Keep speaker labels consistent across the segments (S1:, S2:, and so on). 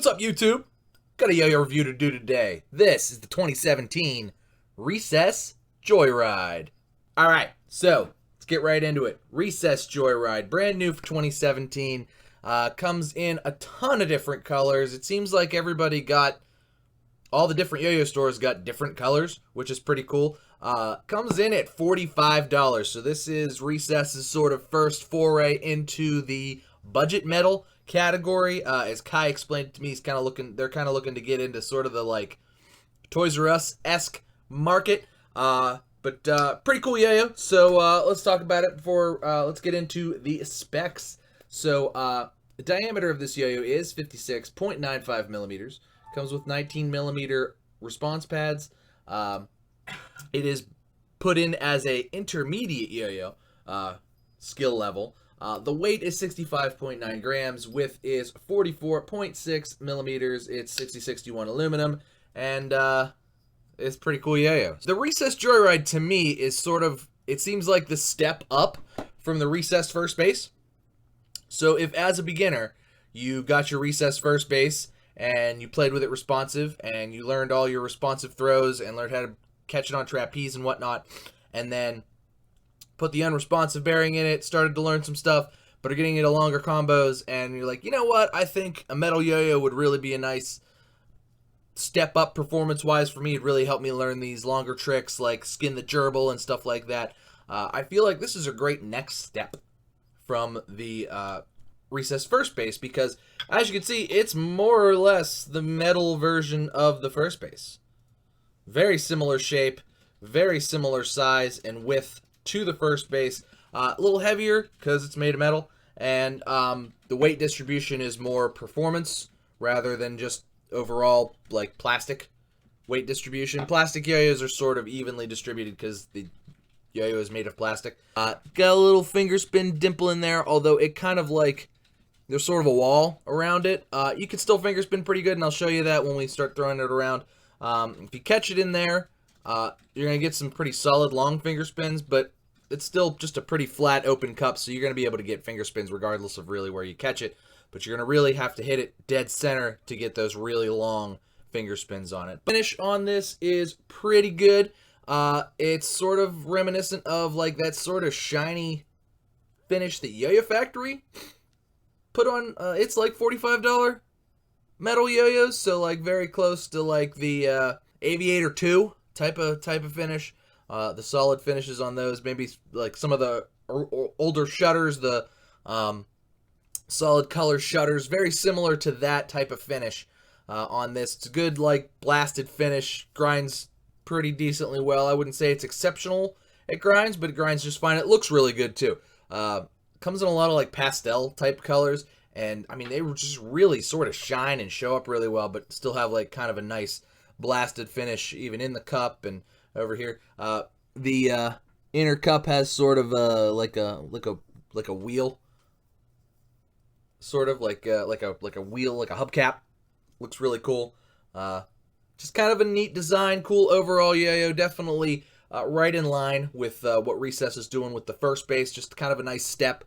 S1: What's up, YouTube? Got a yo-yo review to do today. This is the 2017 Recess Joyride. Alright, so let's get right into it. Recess Joyride, brand new for 2017. Comes in a ton of different colors. It seems like everybody got, all the different yo-yo stores got different colors, which is pretty cool. Comes in at $45. So this is Recess's sort of first foray into the budget metal category. As Kai explained to me, they're kind of looking to get into sort of the like Toys R Us-esque market. But pretty cool yo-yo. So let's talk about it before let's get into the specs. So the diameter of this yo-yo is 56.95 millimeters. Comes with 19 millimeter response pads. It is put in as a intermediate yo-yo skill level. The weight is 65.9 grams. Width is 44.6 millimeters. It's 6061 aluminum, and it's pretty cool yo-yo. The Recess Joyride to me is sort of, it seems like the step up from the Recess First Base. So if as a beginner you got your Recess First Base and you played with it responsive and you learned all your responsive throws and learned how to catch it on trapeze and whatnot, and then put the unresponsive bearing in it, started to learn some stuff, but are getting into longer combos, and you're like, you know what, I think a metal yo-yo would really be a nice step up performance-wise for me. It'd really help me learn these longer tricks like skin the gerbil and stuff like that. I feel like this is a great next step from the Recess First Base, because as you can see, it's more or less the metal version of the First Base. Very similar shape, very similar size and width to the First Base. A little heavier because it's made of metal, and the weight distribution is more performance rather than just overall like plastic weight distribution. Plastic yo-yos are sort of evenly distributed because the yo-yo is made of plastic. Got a little fingerspin dimple in there, although it kind of like, there's sort of a wall around it. You can still fingerspin pretty good, and I'll show you that when we start throwing it around. If you catch it in there, you're going to get some pretty solid long finger spins, but it's still just a pretty flat open cup, so you're going to be able to get finger spins regardless of really where you catch it. But you're going to really have to hit it dead center to get those really long finger spins on it. Finish on this is pretty good. It's sort of reminiscent of like that sort of shiny finish that Yo-Yo Factory put on. It's like $45 metal yo-yos, so like very close to like the Aviator 2 type of finish. The solid finishes on those, maybe like some of the older shutters, the solid color shutters, very similar to that type of finish on this. It's a good like blasted finish, grinds pretty decently well. I wouldn't say it's exceptional at grinds, but it grinds just fine. It looks really good too. Comes in a lot of like pastel type colors, and I mean they just really sort of shine and show up really well, but still have like kind of a nice blasted finish even in the cup and over here. The inner cup has sort of like a wheel, sort of like a wheel, like a hubcap. Looks really cool. Just kind of a neat design, cool overall yo-yo. Definitely right in line with what Recess is doing with the First Base. Just kind of a nice step.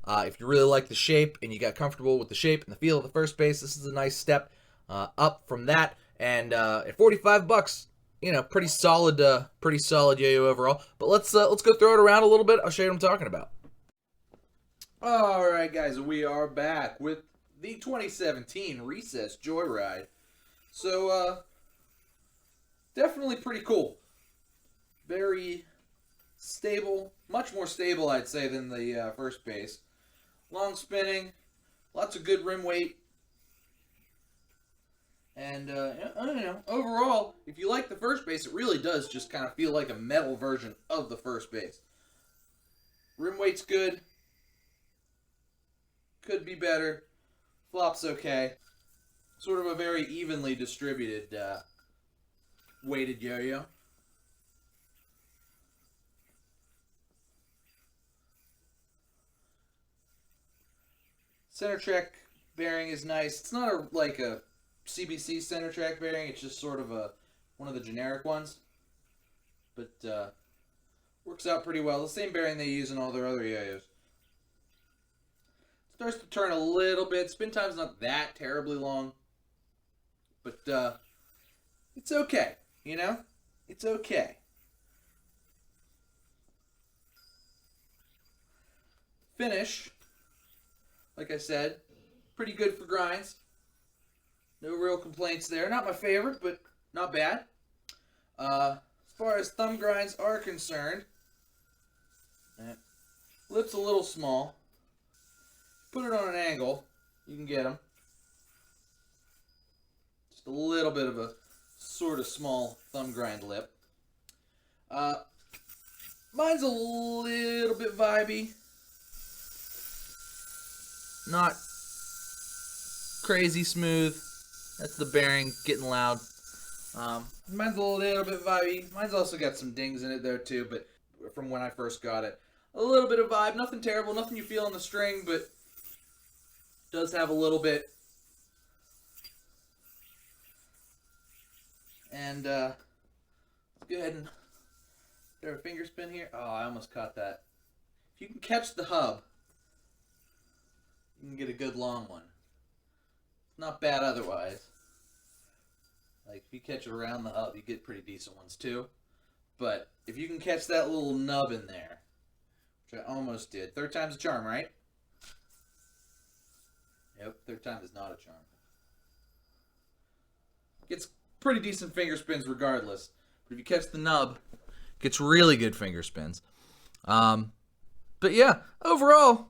S1: If you really like the shape and you got comfortable with the shape and the feel of the First Base, this is a nice step up from that. And at $45, you know, pretty solid yo-yo overall. But let's go throw it around a little bit. I'll show you what I'm talking about. All right, guys, we are back with the 2017 Recess Joyride. So definitely pretty cool. Very stable, much more stable, I'd say, than the First Base. Long spinning, lots of good rim weight. And, I don't know, overall, if you like the First Base, it really does just kind of feel like a metal version of the First Base. Rim weight's good. Could be better. Flop's okay. Sort of a very evenly distributed, weighted yo-yo. Center track bearing is nice. It's not like a CBC center track bearing. It's just sort of one of the generic ones, but works out pretty well. The same bearing they use in all their other yo-yos. Starts to turn a little bit. Spin time's not that terribly long. but it's okay, you know? It's okay. Finish, like I said, pretty good for grinds. No real complaints there. Not my favorite, but not bad. As far as thumb grinds are concerned, lip's a little small. Put it on an angle, you can get them. Just a little bit of a sort of small thumb grind lip. Mine's a little bit vibey. Not crazy smooth. That's the bearing getting loud. Mine's a little bit vibey. Mine's also got some dings in it there too, but from when I first got it. A little bit of vibe, nothing terrible, nothing you feel on the string, but does have a little bit. And let's go ahead and throw a finger spin here. Oh, I almost caught that. If you can catch the hub, you can get a good long one. Not bad otherwise. Like, if you catch it around the hub, you get pretty decent ones too. But if you can catch that little nub in there, which I almost did. Third time's a charm, right? Yep, third time is not a charm. Gets pretty decent finger spins regardless. But if you catch the nub, gets really good finger spins. But yeah, overall,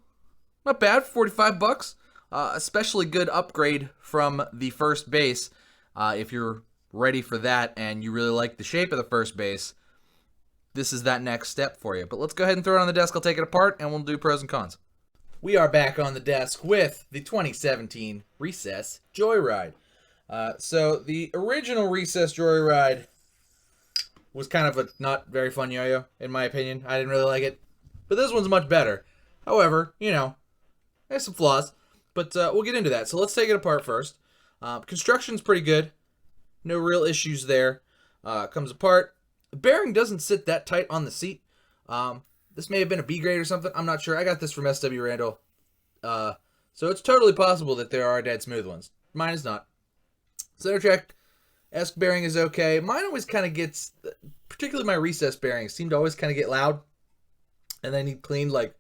S1: not bad, 45 bucks. Especially good upgrade from the first base. If you're ready for that and you really like the shape of the first base, this is that next step for you. But let's go ahead and throw it on the desk. I'll take it apart and we'll do pros and cons. We are back on the desk with the 2017 Recess Joyride. So the original Recess Joyride was kind of a not very fun yo-yo, in my opinion. I didn't really like it. But this one's much better. However, you know, there's some flaws. But we'll get into that. So let's take it apart first. Construction's pretty good. No real issues there. Comes apart. The bearing doesn't sit that tight on the seat. This may have been a B grade or something. I'm not sure. I got this from SW Randall. So it's totally possible that there are dead smooth ones. Mine is not. Center track-esque bearing is okay. Mine always kind of gets, particularly my recess bearings, seem to always kind of get loud. And they need cleaned like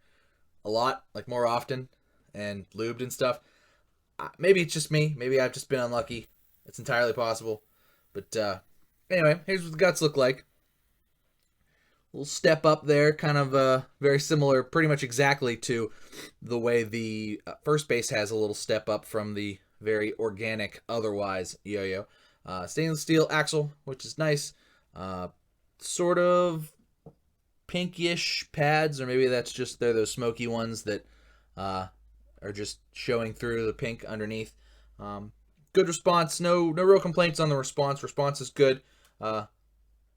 S1: a lot, like more often, and lubed and stuff. Maybe it's just me. Maybe I've just been unlucky. It's entirely possible. But anyway, here's what the guts look like. Little step up there, kind of very similar, pretty much exactly to the way the first base has a little step up from the very organic, otherwise yo-yo. Stainless steel axle, which is nice. Sort of pinkish pads, or maybe that's just they're those smoky ones that are just showing through the pink underneath. Good response. No real complaints on the response. Response is good.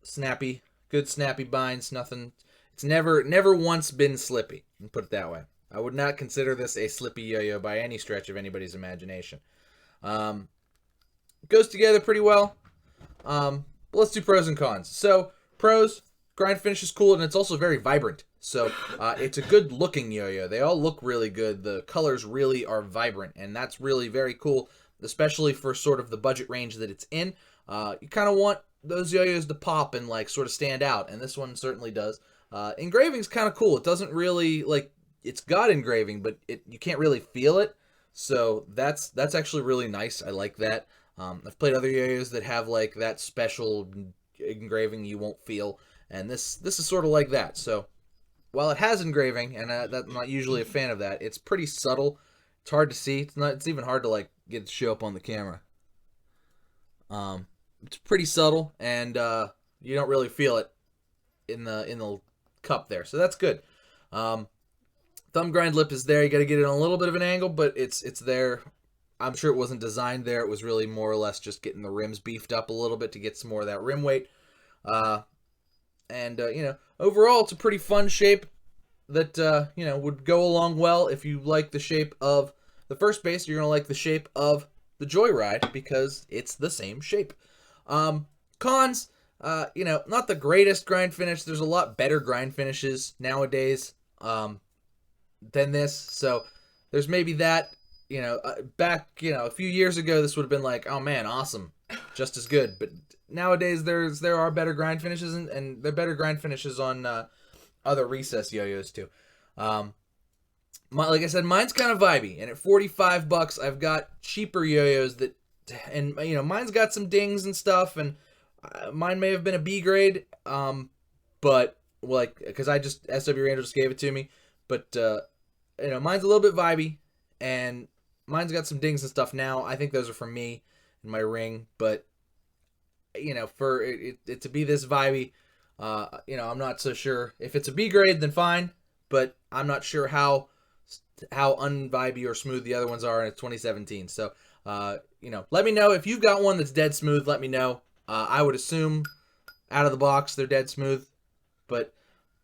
S1: Snappy. Good snappy binds. Nothing. It's never once been slippy. Put it that way. I would not consider this a slippy yo-yo by any stretch of anybody's imagination. Goes together pretty well. Let's do pros and cons. So pros, grind finish is cool, and it's also very vibrant. So it's a good looking yo-yo. They all look really good. The colors really are vibrant, and that's really very cool, especially for sort of the budget range that it's in. You kind of want those yo-yos to pop and like sort of stand out, and this one certainly does. Engraving's kind of cool. It doesn't really, like, it's got engraving, but you can't really feel it. So that's actually really nice. I like that. I've played other yo-yos that have like that special engraving you won't feel, and this is sort of like that. So while it has engraving, and I'm not usually a fan of that, it's pretty subtle. It's hard to see. It's even hard to like get it to show up on the camera. It's pretty subtle, and you don't really feel it in the cup there. So that's good. Thumb grind lip is there. You got to get it on a little bit of an angle, but it's there. I'm sure it wasn't designed there. It was really more or less just getting the rims beefed up a little bit to get some more of that rim weight. You know, overall, it's a pretty fun shape that, you know, would go along well. If you like the shape of the first base, you're going to like the shape of the Joyride because it's the same shape. Cons, you know, not the greatest grind finish. There's a lot better grind finishes nowadays than this. So there's maybe that, you know, back, you know, a few years ago, this would have been like, oh man, awesome. just as good. But nowadays there are better grind finishes, and there are better grind finishes on other Recess yo-yos too. Like I said, mine's kind of vibey, and at $45, I've got cheaper yo-yos that, and mine's got some dings and stuff, and mine may have been a B grade, but like because I just SW Randall just gave it to me, but mine's a little bit vibey, and mine's got some dings and stuff now. I think those are for me and my ring, but for it to be this vibey, I'm not so sure. If it's a B grade, then fine, but I'm not sure how unvibey or smooth the other ones are, and it's 2017. So, let me know if you've got one that's dead smooth. Let me know. I would assume out of the box they're dead smooth, but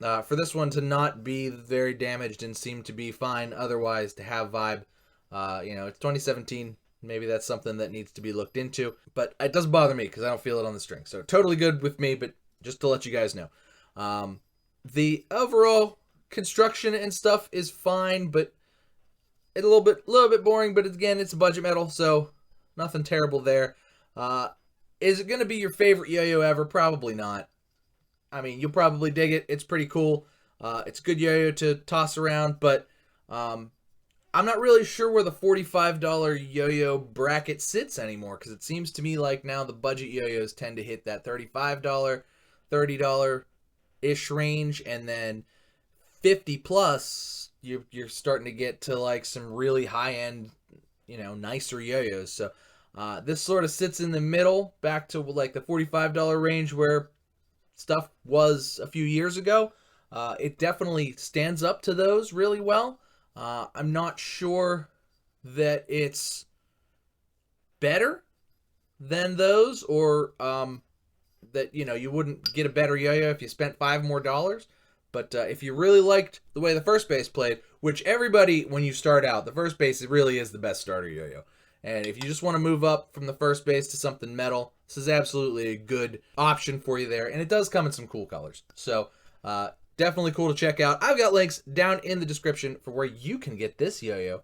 S1: for this one to not be very damaged and seem to be fine otherwise, to have vibe, it's 2017. Maybe that's something that needs to be looked into, but it doesn't bother me because I don't feel it on the string. So totally good with me, but just to let you guys know. The overall construction and stuff is fine, but it's a little bit boring, but again, it's a budget metal, so nothing terrible there. Is it going to be your favorite yo-yo ever? Probably not. I mean, you'll probably dig it. It's pretty cool. It's a good yo-yo to toss around, but I'm not really sure where the $45 yo-yo bracket sits anymore, because it seems to me like now the budget yo-yos tend to hit that $35, $30-ish range, and then 50 plus, you're starting to get to like some really high-end, nicer yo-yos. So this sort of sits in the middle, back to like the $45 range where stuff was a few years ago. It definitely stands up to those really well. I'm not sure that it's better than those, or that you wouldn't get a better yo-yo if you spent $5 more. But if you really liked the way the first base played, which everybody, when you start out, the first base really is the best starter yo-yo. And if you just want to move up from the first base to something metal, this is absolutely a good option for you there. And it does come in some cool colors. So definitely cool to check out. I've got links down in the description for where you can get this yo-yo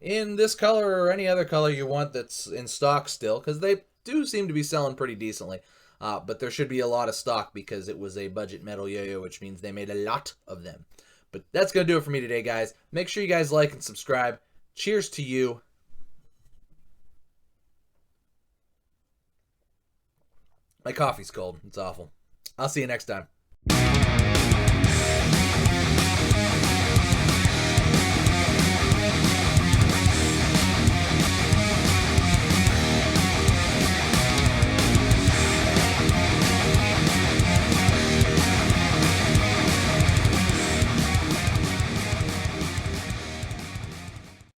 S1: in this color or any other color you want that's in stock still, because they do seem to be selling pretty decently. But there should be a lot of stock because it was a budget metal yo-yo, which means they made a lot of them. But that's going to do it for me today, guys. Make sure you guys like and subscribe. Cheers to you. My coffee's cold. It's awful. I'll see you next time.